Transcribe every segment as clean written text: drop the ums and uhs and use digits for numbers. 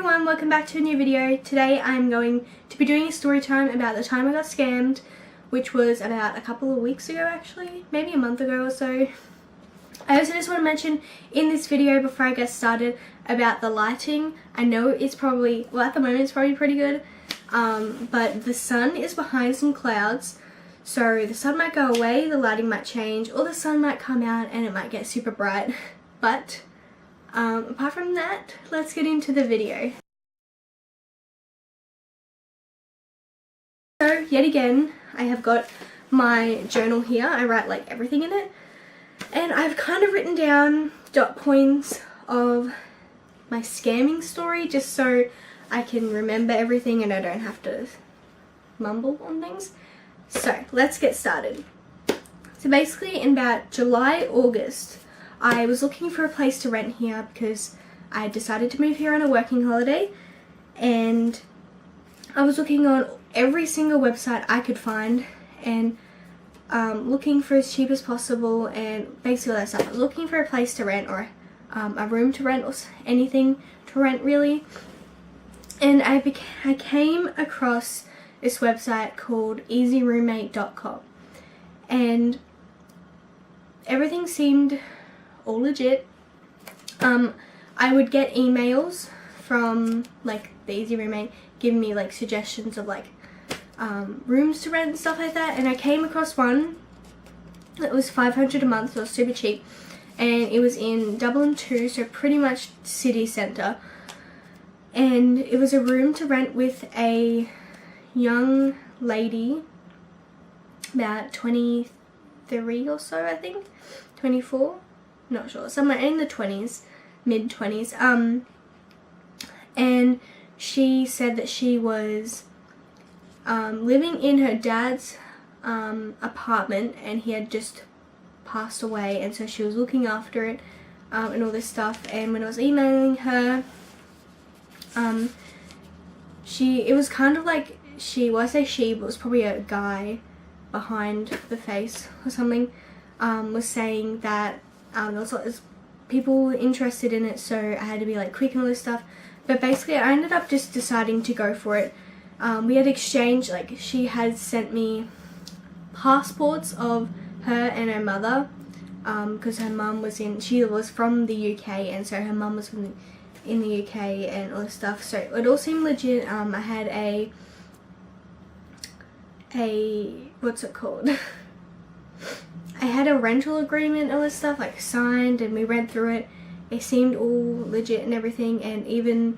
everyone, welcome back to a new video. Today I'm going to be doing a story time about the time I got scammed, which was about a couple of weeks ago actually, maybe a month ago or so. I also just want to mention in this video before I get started about the lighting. I know it's probably, well at the moment it's probably pretty good, but the sun is behind some clouds, so the sun might go away, the lighting might change, or the sun might come out and it might get super bright, but apart from that, let's get into the video. So yet again, I have got my journal here. I write like everything in it, and I've kind of written down dot points of my scamming story just so I can remember everything and I don't have to mumble on things. So let's get started. So basically in about July, August, I was looking for a place to rent here because I decided to move here on a working holiday, and I was looking on every single website I could find and looking for as cheap as possible and basically all that stuff. I was looking for a place to rent or a room to rent or anything to rent really, and I came across this website called easyroommate.com, and everything seemed all legit. I would get emails from like the Easy Roommate giving me like suggestions of like rooms to rent and stuff like that, and I came across one that was $500 a month, so it was super cheap, and it was in Dublin too, so pretty much city centre, and it was a room to rent with a young lady about 23 or so, I think 24, not sure, somewhere in the 20s, mid 20s, and she said that she was living in her dad's apartment and he had just passed away, and so she was looking after it and all this stuff. And when I was emailing her, it was kind of like well, I say she, but it was probably a guy behind the face or something, was saying that there was lots of people interested in it, so I had to be like quick and all this stuff. But basically I ended up just deciding to go for it. We had exchanged, like she had sent me passports of her and her mother, because her mum was she was from the UK, and so her mum was in the UK and all this stuff, so it all seemed legit. I had a what's it called? I had a rental agreement and all this stuff like signed, and we read through it. It seemed all legit and everything, and even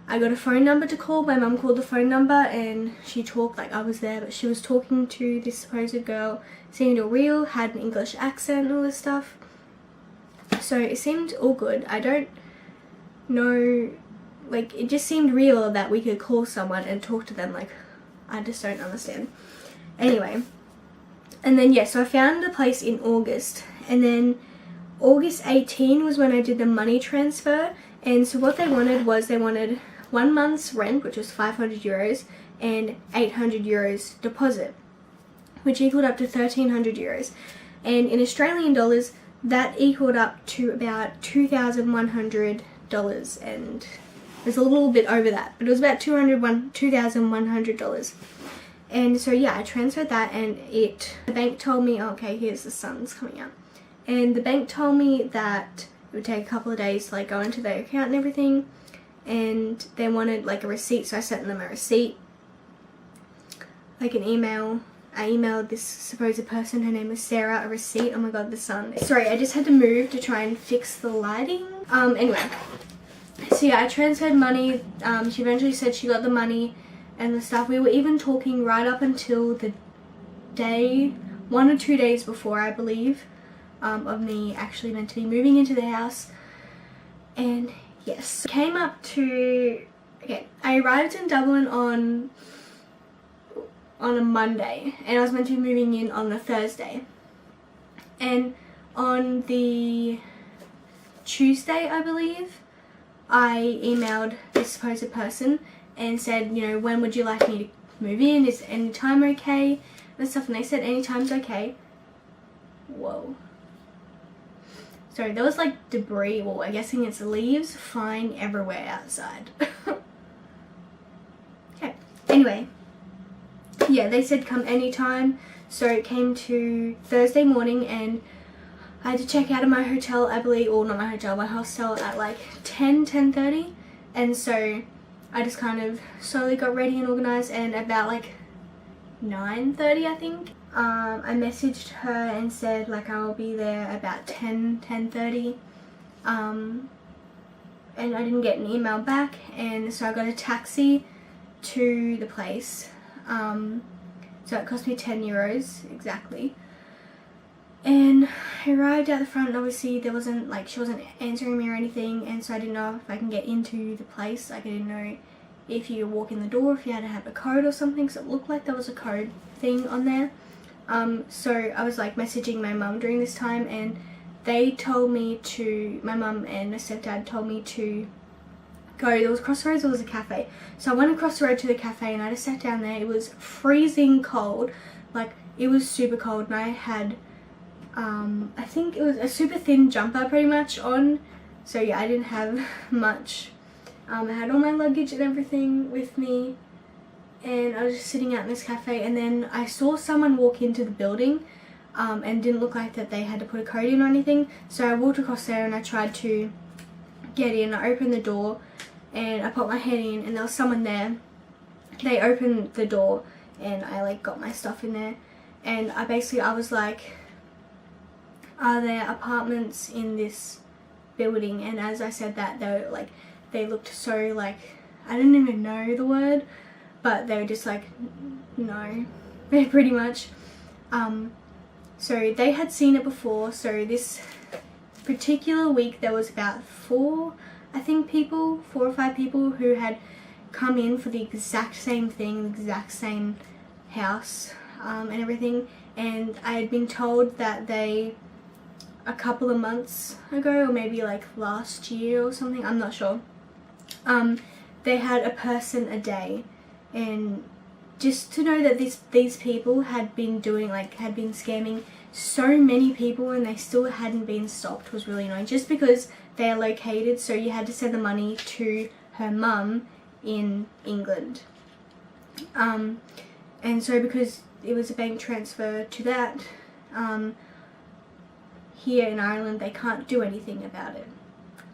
I got a phone number to call. My mum called the phone number and she talked like I was there, but she was talking to this supposed girl, seemed all real, had an English accent and all this stuff. So it seemed all good. I don't know, like it just seemed real that we could call someone and talk to them. Like I just don't understand. Anyway. And then yeah, so I found the place in August, and then August 18 was when I did the money transfer. And so what they wanted was 1 month's rent, which was €500, and €800 deposit, which equaled up to €1,300. And in Australian dollars, that equaled up to about $2,100, and it was a little bit over that, but it was about $2,100. And so yeah, I transferred that, and the bank told me, oh, okay, here's the sun's coming out, and the bank told me that it would take a couple of days to like go into their account and everything, and they wanted like a receipt, so I sent them a receipt, like an email. I emailed this supposed person, her name was Sarah, a receipt. Oh my god, the sun. Sorry, I just had to move to try and fix the lighting. Anyway, so yeah, I transferred money. She eventually said she got the money and the stuff. We were even talking right up until the day, 1 or 2 days before, I believe, of me actually meant to be moving into the house. And yes, came up to, okay, I arrived in Dublin on a Monday, and I was meant to be moving in on the Thursday, and on the Tuesday, I believe, I emailed this supposed person and said, you know, when would you like me to move in? Is any time okay? And stuff, and they said any time's okay. Whoa. Sorry, there was like debris, well, I'm guessing it's leaves flying everywhere outside. Anyway, yeah, they said come anytime. So it came to Thursday morning, and I had to check out of my hotel, I believe, or not my hotel, my hostel at like 10:30. And so I just kind of slowly got ready and organised, and about like 9:30 I think, I messaged her and said like I'll be there about 10:30. And I didn't get an email back, and so I got a taxi to the place. So it cost me €10 exactly. And I arrived at the front, and obviously there wasn't like, she wasn't answering me or anything, and so I didn't know if I can get into the place. Like I didn't know if you walk in the door, if you had to have a code or something, because it looked like there was a code thing on there. So I was like messaging my mum during this time, and they told me to, my mum and my stepdad told me to go, there was crossroads, there was a cafe. So I went across the road to the cafe, and I just sat down there. It was freezing cold, like it was super cold, and I had I think it was a super thin jumper pretty much on. So yeah, I didn't have much. I had all my luggage and everything with me, and I was just sitting out in this cafe, and then I saw someone walk into the building, and didn't look like that they had to put a code in or anything. So I walked across there, and I tried to get in. I opened the door, and I popped my head in, and there was someone there. They opened the door, and I like got my stuff in there, and I was like, are there apartments in this building? And as I said that, they looked so like, I didn't even know the word, but they were just like, no, pretty much. So they had seen it before. So this particular week there was about 4 or 5 people who had come in for the exact same thing, the exact same house, and everything. And I had been told that they, a couple of months ago, or maybe like last year or something, I'm not sure, they had a person a day. And just to know that these people had been doing, like, had been scamming so many people, and they still hadn't been stopped, was really annoying. Just because they are located, so you had to send the money to her mum in England, and so because it was a bank transfer to that, here in Ireland they can't do anything about it.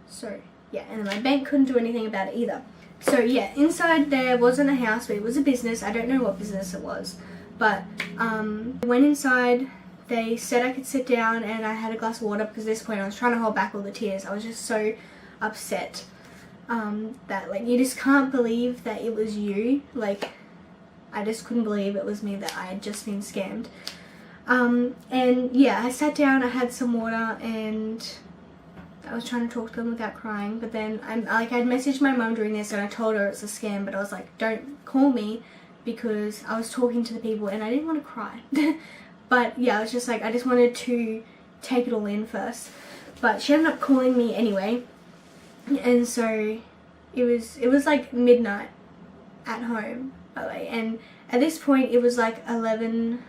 So yeah, and then my bank couldn't do anything about it either. So yeah, inside there wasn't a house, but it was a business. I don't know what business it was, but I went inside. They said I could sit down, and I had a glass of water, because at this point I was trying to hold back all the tears. I was just so upset, that like, you just can't believe that it was you. Like, I just couldn't believe it was me, that I had just been scammed. And yeah, I sat down, I had some water, and I was trying to talk to them without crying. But then I'd messaged my mum during this, and I told her it's a scam, but I was like, don't call me, because I was talking to the people and I didn't want to cry. But yeah, I was just like, I just wanted to take it all in first. But she ended up calling me anyway, and so it was like midnight at home, by the way. And at this point it was like 11,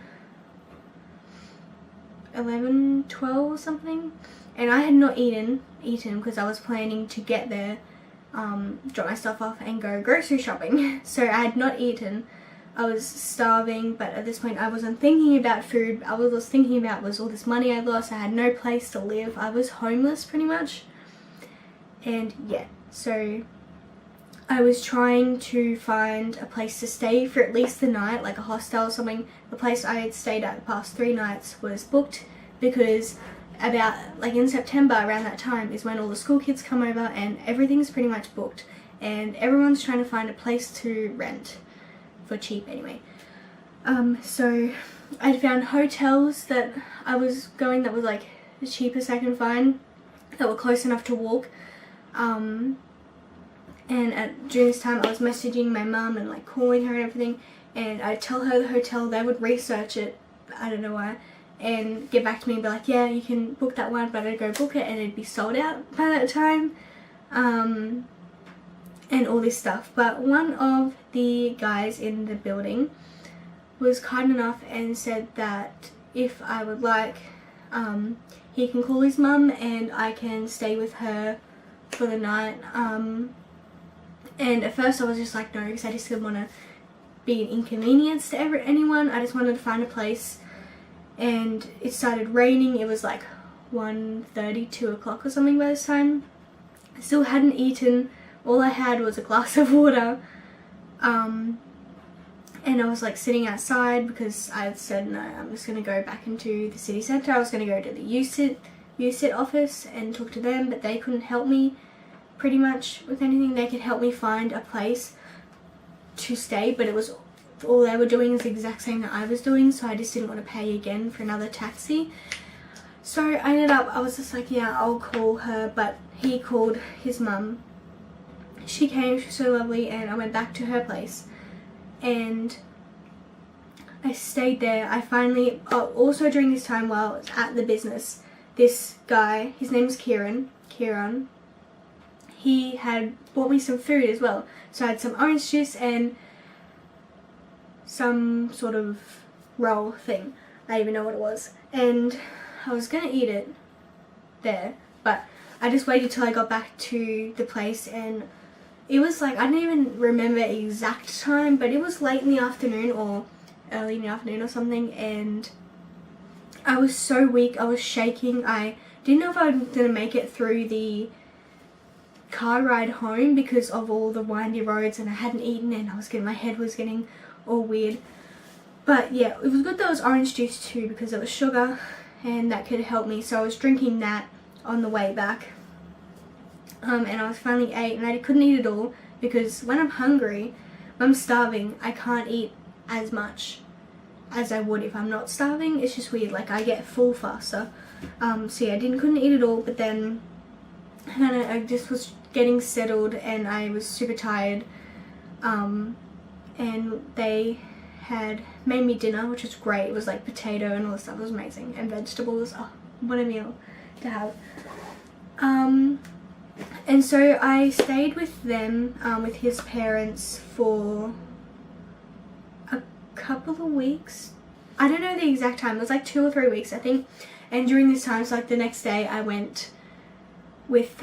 12 or something, and I had not eaten because I was planning to get there, drop my stuff off and go grocery shopping. So I had not eaten. I was starving, but at this point I wasn't thinking about food. I was thinking about was all this money I lost. I had no place to live. I was homeless pretty much. And yeah, so I was trying to find a place to stay for at least the night, like a hostel or something. The place I had stayed at the past 3 nights was booked, because about like in September, around that time, is when all the school kids come over, and everything's pretty much booked, and everyone's trying to find a place to rent for cheap anyway. So I'd found hotels that I was going that was like the cheapest I can find, that were close enough to walk. And during this time I was messaging my mum and like calling her and everything, and I'd tell her the hotel, they would research it, I don't know why, and get back to me and be like, yeah, you can book that one, but I'd go book it and it'd be sold out by that time, and all this stuff. But one of the guys in the building was kind enough and said that if I would like, he can call his mum and I can stay with her for the night. And at first I was just like, no, because I just didn't want to be an inconvenience to anyone. I just wanted to find a place, and it started raining. It was like 1:30, 2 o'clock or something by this time. I still hadn't eaten. All I had was a glass of water. And I was like sitting outside because I had said no, I'm just going to go back into the city centre. I was going to go to the USIT office and talk to them, but they couldn't help me pretty much with anything. They could help me find a place to stay, but it was all they were doing is the exact same that I was doing, so I just didn't want to pay again for another taxi. So I was just like, yeah, I'll call her, but he called his mum. She came, she was so lovely, and I went back to her place. And I stayed there. I finally, also during this time while I was at the business, this guy, his name is Keirnan, he had bought me some food as well. So I had some orange juice and some sort of roll thing. I don't even know what it was. And I was going to eat it there, but I just waited till I got back to the place, and it was like, I don't even remember exact time, but it was late in the afternoon or early in the afternoon or something, and I was so weak. I was shaking. I didn't know if I was going to make it through the car ride home because of all the windy roads, and I hadn't eaten, and my head was getting all weird. But yeah, it was good that it was orange juice too because it was sugar and that could help me. So I was drinking that on the way back. And I was finally ate, and I couldn't eat it all because when I'm hungry, when I'm starving, I can't eat as much as I would if I'm not starving. It's just weird, like I get full faster. So yeah, couldn't eat it all, but then I just was getting settled and I was super tired. And they had made me dinner, which was great. It was like potato and all this stuff. It was amazing, and vegetables. Oh, what a meal to have. And so I stayed with them, with his parents for a couple of weeks. I don't know the exact time. It was like 2 or 3 weeks, I think. And during this time, so like the next day, I went with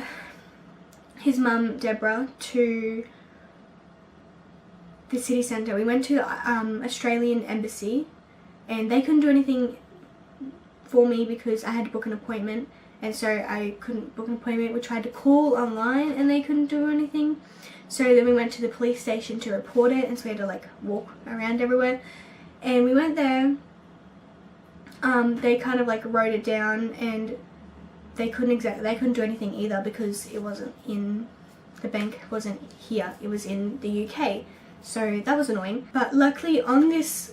his mum, Deborah, to the city centre. We went to the Australian embassy, and they couldn't do anything for me because I had to book an appointment. And so I couldn't book an appointment. We tried to call online and they couldn't do anything. So then we went to the police station to report it, and so we had to like walk around everywhere. And we went there. They kind of like wrote it down, and they couldn't do anything either because it wasn't in, the bank wasn't here. It was in the UK. So that was annoying. But luckily on this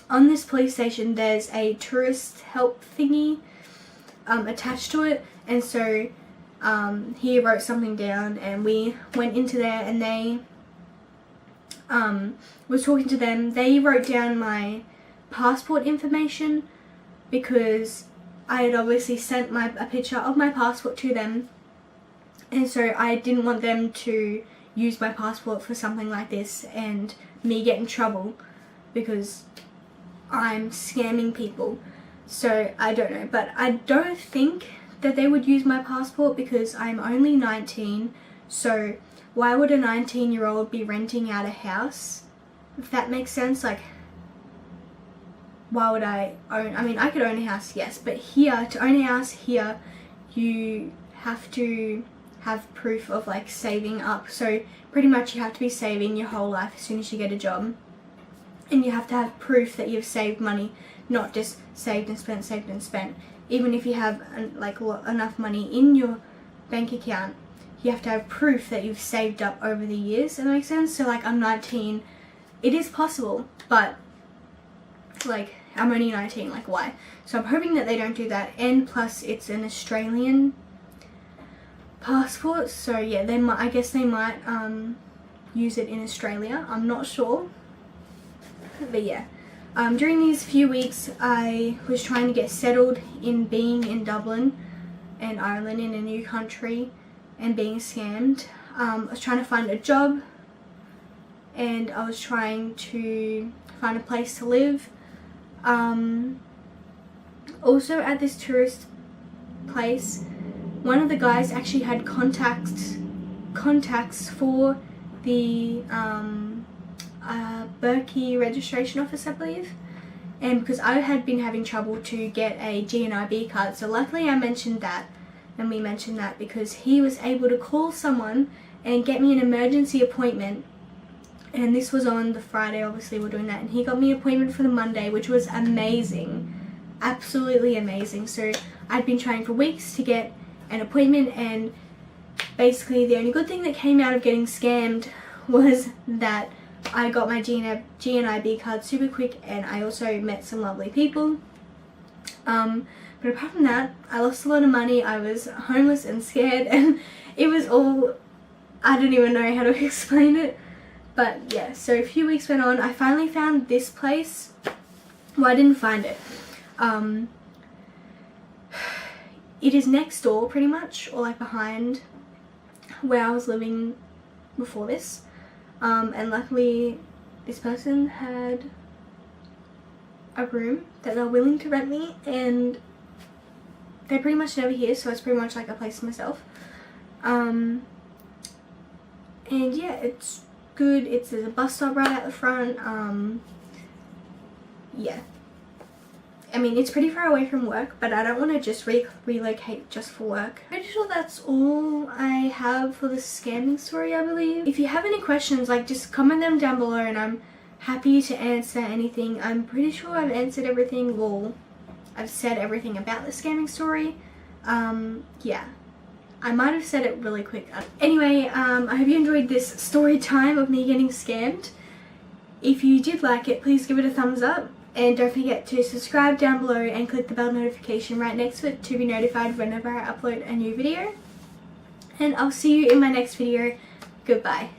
police station there's a tourist help thingy attached to it, and so he wrote something down, and we went into there, and they was talking to them. They wrote down my passport information because I had obviously sent a picture of my passport to them, and so I didn't want them to use my passport for something like this and me get in trouble because I'm scamming people. So I don't know, but I don't think that they would use my passport because I'm only 19. So why would a 19-year-old be renting out a house? If that makes sense. Like, why would I own? I mean, I could own a house, yes, but here, to own a house here, you have to have proof of like saving up. So pretty much you have to be saving your whole life as soon as you get a job, and you have to have proof that you've saved money, not just saved and spent. Even if you have like enough money in your bank account, you have to have proof that you've saved up over the years. Does that make sense? So like I'm 19, it is possible, but like I'm only 19, like why? So I'm hoping that they don't do that, and plus it's an Australian passport, so yeah, I guess they might use it in Australia. I'm not sure, but yeah. During these few weeks, I was trying to get settled in being in Dublin and Ireland, in a new country, and being scammed. I was trying to find a job, and I was trying to find a place to live. Also at this tourist place, one of the guys actually had contacts for the Berkey registration office, I believe. And because I had been having trouble to get a GNIB card, so luckily I mentioned that, and we mentioned that because he was able to call someone and get me an emergency appointment. And this was on the Friday, obviously we're doing that, and he got me an appointment for the Monday, which was amazing, absolutely amazing. So I'd been trying for weeks to get an appointment, and basically the only good thing that came out of getting scammed was that I got my GNIB card super quick, and I also met some lovely people. But apart from that, I lost a lot of money. I was homeless and scared, and it was all, I don't even know how to explain it. But yeah, so a few weeks went on. I finally found this place. Well, I didn't find it. It is next door pretty much, or like behind where I was living before this. And luckily this person had a room that they're willing to rent me, and they're pretty much never here, so it's pretty much like a place for myself. And yeah, it's good. There's a bus stop right at the front. Yeah, I mean, it's pretty far away from work, but I don't want to just relocate just for work. I'm pretty sure that's all I have for the scamming story, I believe. If you have any questions, like, just comment them down below, and I'm happy to answer anything. I'm pretty sure I've answered everything. Well, I've said everything about the scamming story. Yeah, I might have said it really quick. Anyway, I hope you enjoyed this story time of me getting scammed. If you did like it, please give it a thumbs up. And don't forget to subscribe down below and click the bell notification right next to it to be notified whenever I upload a new video. And I'll see you in my next video. Goodbye.